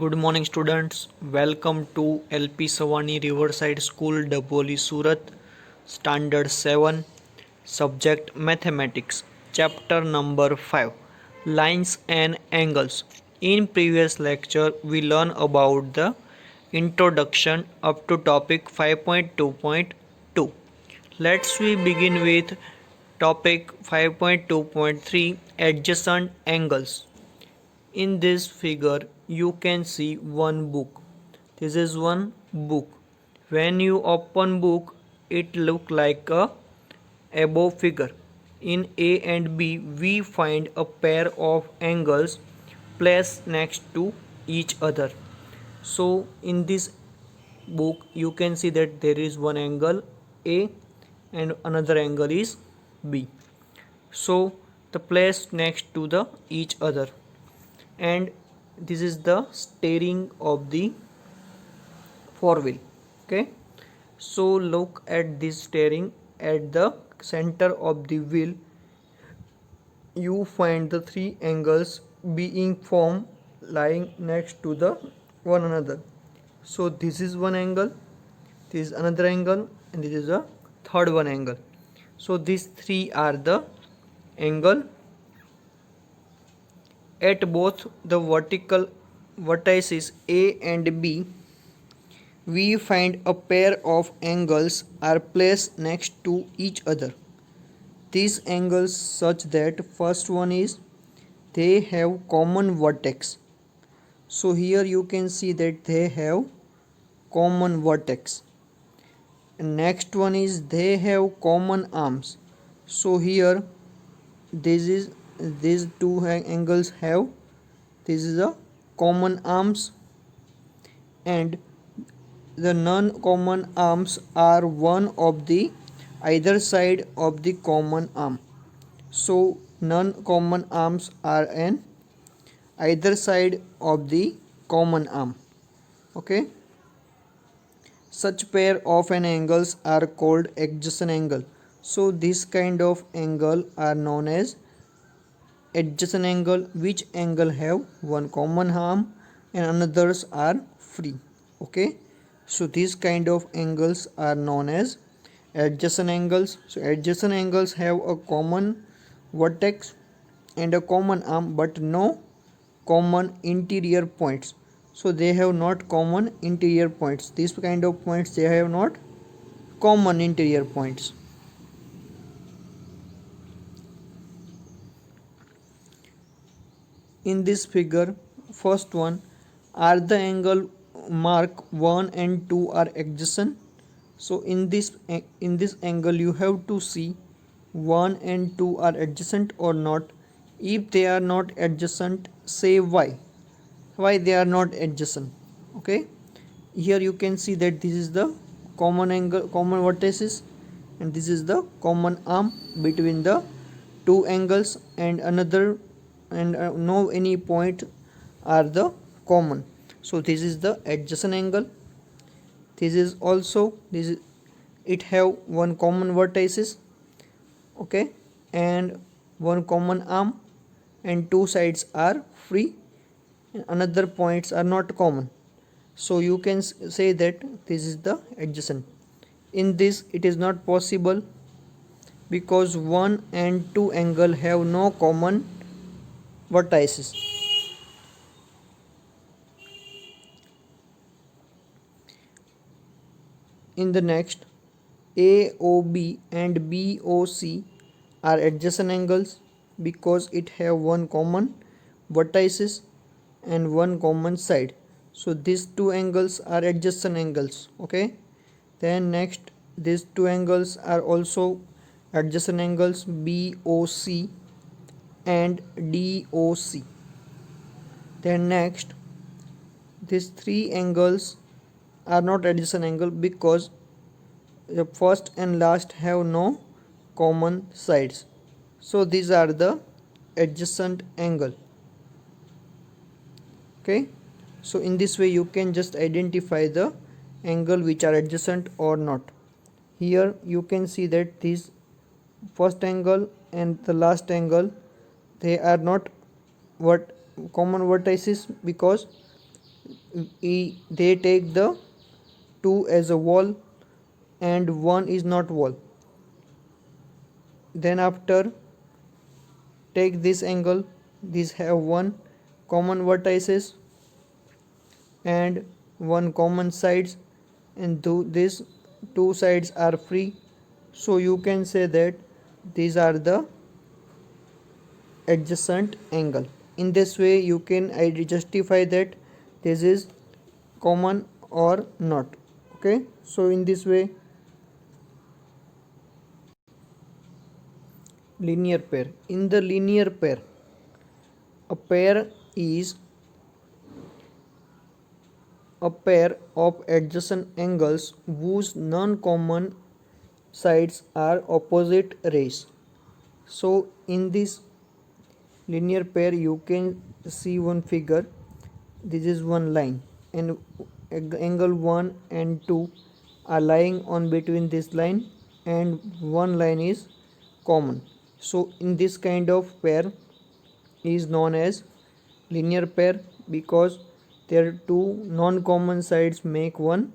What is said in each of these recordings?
Good morning, students. Welcome to LP Savani Riverside School, Daboli, Surat, Standard 7, Subject Mathematics, Chapter number 5, Lines and Angles. In previous lecture, we learned about the introduction up to topic 5.2.2. Let's we begin with topic 5.2.3, Adjacent Angles. In this figure you can see one book. This is one book. When you open book, it look like a above figure. In A and B we find a pair of angles placed next to each other. So in this book you can see that there is one angle A and another angle is B. So the place next to the each other, and this is the steering of the four wheel. Okay, so look at this steering. At the center of the wheel you find the three angles being formed lying next to the one another. So this is one angle, this is another angle, and this is a third one angle. So these three are the angle at both the vertical vertices A and B. We find a pair of angles are placed next to each other. These angles such that first one is they have common vertex. So here you can see that they have common vertex. And next one is they have common arms. So here this is these two angles have, this is a common arms, and the non-common arms are one of the either side of the common arm. So non-common arms are an either side of the common arm. Okay, such pair of an angles are called adjacent angle. So this kind of angle are known as adjacent angle, which angle have one common arm and another's are free. Okay, so these kind of angles are known as adjacent angles. So adjacent angles have a common vertex and a common arm but no common interior points. So they have not common interior points. These kind of points, they have not common interior points. In this figure, first one, are the angle mark 1 and 2 are adjacent. So in this angle you have to see 1 and 2 are adjacent or not. If they are not adjacent, say why they are not adjacent. Okay, here you can see that this is the common angle, common vertices, and this is the common arm between the two angles, and another and no any point are the common. So this is the adjacent angle. This is also, this is, it have one common vertices. Okay, and one common arm, and two sides are free and another points are not common. So you can say that this is the adjacent. In this it is not possible because 1 and 2 angle have no common vertices. In the next, AOB and BOC are adjacent angles because it have one common vertices and one common side. So these two angles are adjacent angles. Okay, then next, these two angles are also adjacent angles, BOC and DOC. Then next, these three angles are not adjacent angle because the first and last have no common sides. So these are the adjacent angle. Okay, so in this way you can just identify the angle which are adjacent or not. Here you can see that this first angle and the last angle, they are not what common vertices because they take the 2 as a wall and 1 is not wall. Then after take this angle, these have one common vertices and one common sides, and these two sides are free, so you can say that these are the adjacent angle. In this way you can justify that this is common or not. Okay, so in this way, linear pair. In the linear pair, a pair is a pair of adjacent angles whose non-common sides are opposite rays. So in this linear pair you can see one figure. This is one line and angle 1 and 2 are lying on between this line and one line is common. So in this kind of pair is known as linear pair because their two non-common sides make one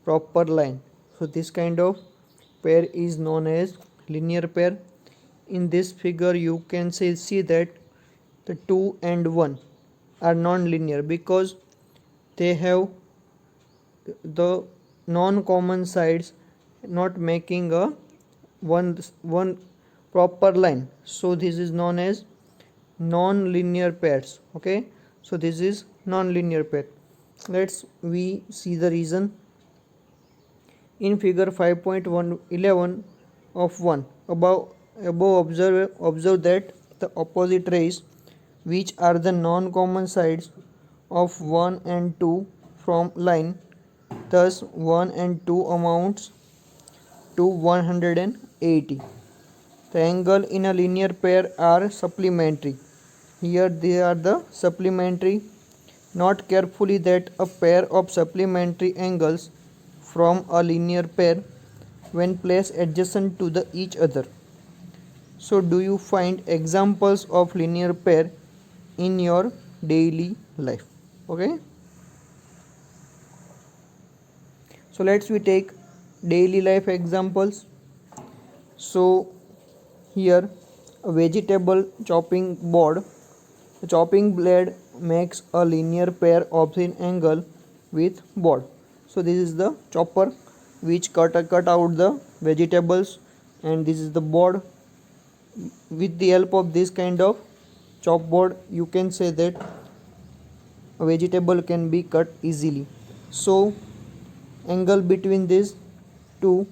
proper line. So this kind of pair is known as linear pair. In this figure you can see that the 2 and 1 are non-linear because they have the non-common sides not making a one proper line. So this is known as non-linear pairs. Okay, so this is non-linear pair. We see the reason. In figure 5.11 of 1 above observe that the opposite rays, which are the non-common sides of 1 and 2 from line, thus 1 and 2 amounts to 180. The angle in a linear pair are supplementary. Here they are the supplementary. Note carefully that a pair of supplementary angles from a linear pair when placed adjacent to each other. So do you find examples of linear pair in your daily life? Okay, so we take daily life examples. So here a vegetable chopping board, the chopping blade makes a linear pair opposite angle with board. So this is the chopper which cut out the vegetables, and this is the board. With the help of this kind of chop board you can say that a vegetable can be cut easily. So angle between these two,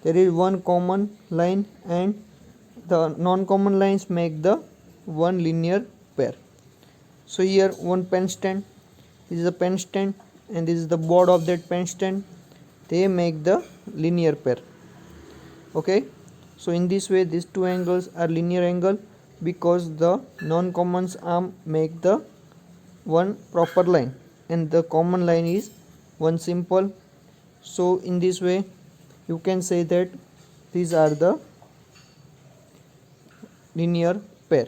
there is one common line and the non-common lines make the one linear pair. So here one pen stand, this is a pen stand and this is the board of that pen stand, they make the linear pair. Okay, so in this way these two angles are linear angle because the non-commons arm make the one proper line and the common line is one simple. So in this way you can say that these are the linear pair.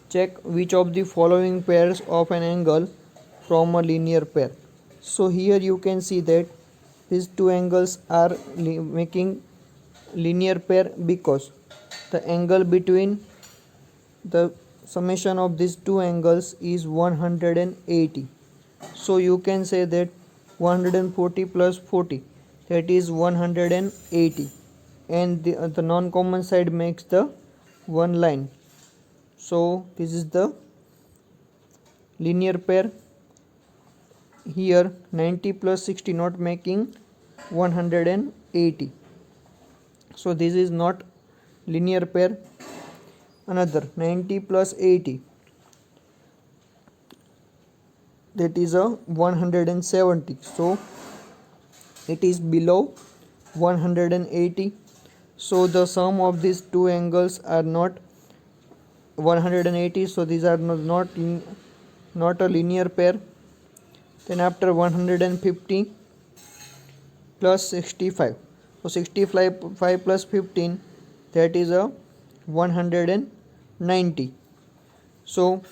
Check which of the following pairs of an angle from a linear pair. So here you can see that these two angles are making linear pair because the angle between the summation of these two angles is 180. So you can say that 140 plus 40, that is 180, and the non-common side makes the one line. So this is the linear pair. Here 90 plus 60 not making 180. So this is not linear pair. Another 90 plus 80, that is a 170. So it is below 180. So the sum of these two angles are not 180. So these are not a linear pair. Then after 150 plus 65, so 65 plus 15, that is a 190. So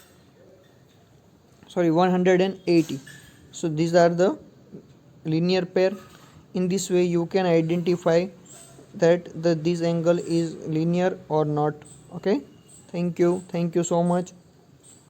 180. So these are the linear pair. In this way you can identify that this angle is linear or not. Okay, thank you so much.